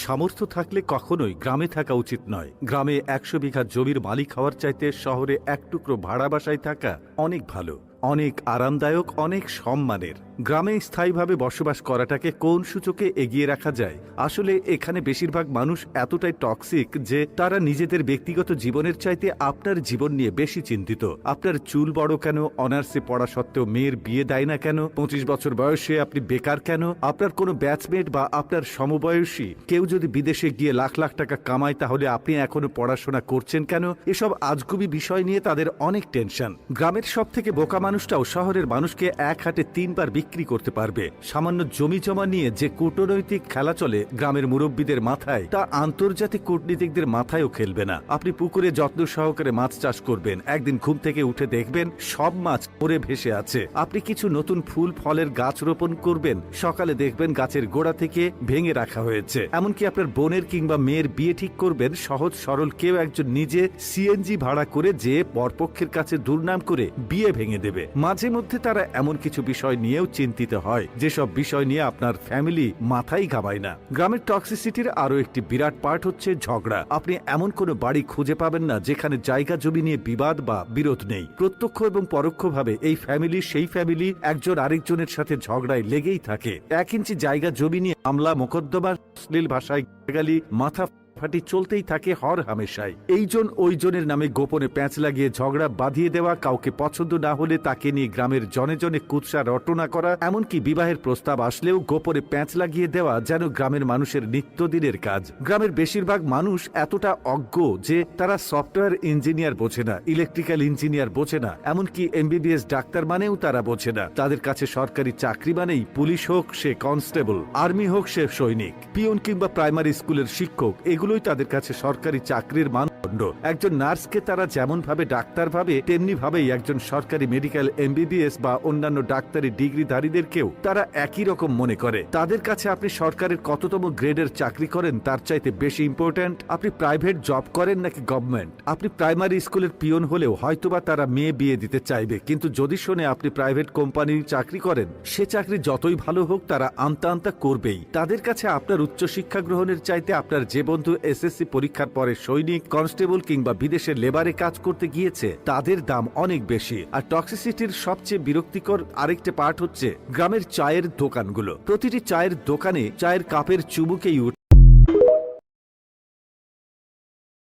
সামর্থ্য থাকলে কখনোই গ্রামে থাকা উচিত নয়। গ্রামে ১০০ বিঘা জমির মালিক হওয়ার চাইতে শহরে এক টুকরো ভাড়া বাসায় থাকা অনেক ভালো, অনেক আরামদায়ক, অনেক সম্মানের। গ্রামে স্থায়ীভাবে বসবাস করাটাকে কোন সূচকে এগিয়ে রাখা যায়? আসলে এখানে বেশিরভাগ মানুষ এতটাই টক্সিক যে তারা নিজেদের ব্যক্তিগত জীবনের চাইতে আপনার জীবন নিয়ে বেশি চিন্তিত। আপনার চুল বড় কেন, অনার্সে পড়া সত্ত্বেও মেয়ের বিয়ে দেয় না কেন, ২৫ বছর বয়সে আপনি বেকার কেন, আপনার কোনো ব্যাচমেট বা আপনার সমবয়সী কেউ যদি বিদেশে গিয়ে লাখ লাখ টাকা কামায় তাহলে আপনি এখনো পড়াশোনা করছেন কেন? এসব আজগুবি বিষয় নিয়ে তাদের অনেক টেনশন। গ্রামের সব থেকে বোকা মানুষটাও শহরের মানুষকে এক হাটে ৩ বার বিক্রি করতে পারবে। সামান্য জমি জমা নিয়ে যে কূটনৈতিক খেলা চলে গ্রামের মুরব্বীদের মাথায়, তা আন্তর্জাতিক কূটনীতিকদের মাথায়ও খেলবে না। আপনি পুকুরে যত্ন সহকারে মাছ চাষ করবেন, একদিন ঘুম থেকে উঠে দেখবেন সব মাছ মরে ভেসে আছে। আপনি কিছু নতুন ফুল ফলের গাছ রোপণ করবেন, সকালে দেখবেন গাছের গোড়া থেকে ভেঙে রাখা হয়েছে। এমনকি আপনার বোনের কিংবা মেয়ের বিয়ে ঠিক করবেন, সহজ সরল কেউ একজন নিজে সিএনজি ভাড়া করে যে বরপক্ষের কাছে দুর্নাম করে বিয়ে ভেঙে দেবে। মাঝে মধ্যে তারা এমন কিছু বিষয় নিয়েও চিন্তিত হয় যেসব বিষয় নিয়ে আপনার ফ্যামিলি মাথাই ঘামায় না। গ্রামের টক্সিসিটির আরো একটি বিরাট পার্ট হচ্ছে ঝগড়া। আপনি এমন কোনো বাড়ি খুঁজে পাবেন না যেখানে জায়গা জমি নিয়ে বিবাদ বা বিরোধ নেই। প্রত্যক্ষ এবং পরোক্ষভাবে এই ফ্যামিলি সেই ফ্যামিলি একজন আরেকজনের সাথে ঝগড়ায় লেগেই থাকে। ১ ইঞ্চি জায়গা জমি নিয়ে মামলা মোকদ্দমা, অশ্লীল ভাষায় গালি, মাথা ফাটি চলতেই থাকে হর হামেশাই। এইজন ওইজনের নামে গোপনে প্যাঁচ লাগিয়ে ঝগড়া বাঁধিয়ে দেওয়া, কাউকে পছন্দ না হলে তাকে নিয়ে গ্রামের জনে জনে কুৎসা রটনা করা, এমনকি বিবাহের প্রস্তাব আসলেও গোপনে প্যাঁচ লাগিয়ে দেওয়া যেন গ্রামের মানুষের নিত্যদিনের কাজ। গ্রামের বেশিরভাগ মানুষ এতটা অজ্ঞ যে তারা সফটওয়্যার ইঞ্জিনিয়ার বোঝে না, ইলেকট্রিক্যাল ইঞ্জিনিয়ার বোঝে না, এমনকি এমবিবিএস ডাক্তার মানেও তারা বোঝে না। তাদের কাছে সরকারি চাকরি মানেই পুলিশ হোক সে কনস্টেবল, আর্মি হোক সে সৈনিক, পিয়ন কিংবা প্রাইমারি স্কুলের শিক্ষক, এগুলোই তাদের কাছে সরকারি চাকরির মানদণ্ড। একজন নার্সকে তারা যেমন ভাবে ডাক্তার ভাবে, তেমনি ভাবেই একজন সরকারি মেডিকেল এমবিবিএস বা অন্যান্য ডাক্তারি ডিগ্রিধারীদেরকেও তারা একই রকম মনে করে। তাদের কাছে আপনি সরকারের কততম গ্রেডের চাকরি করেন তার চাইতে বেশি ইম্পর্ট্যান্ট আপনি প্রাইভেট জব করেন নাকি গভর্নমেন্ট। আপনি প্রাইমারি স্কুলের পিয়ন হলেও হয়তোবা তারা মেয়ে বিয়ে দিতে চাইবে, কিন্তু যদি শোনে আপনি প্রাইভেট কোম্পানির চাকরি করেন, সে চাকরি যতই ভালো হোক তারা আমতা আমতা করবেই। তাদের কাছে আপনার উচ্চশিক্ষা গ্রহণের চাইতে আপনার যে বন্ধু এসএসসি পরীক্ষার পরে সৈনিক, কনস্টেবল কিংবা বিদেশের লেবারে কাজ করতে গিয়েছে তাদের দাম অনেক বেশি। আর টক্সিসিটির সবচেয়ে বিরক্তিকর আরেকটা পার্ট হচ্ছে গ্রামের চায়ের দোকানগুলো। প্রতিটি চায়ের দোকানে চায়ের কাপের চুমুকেই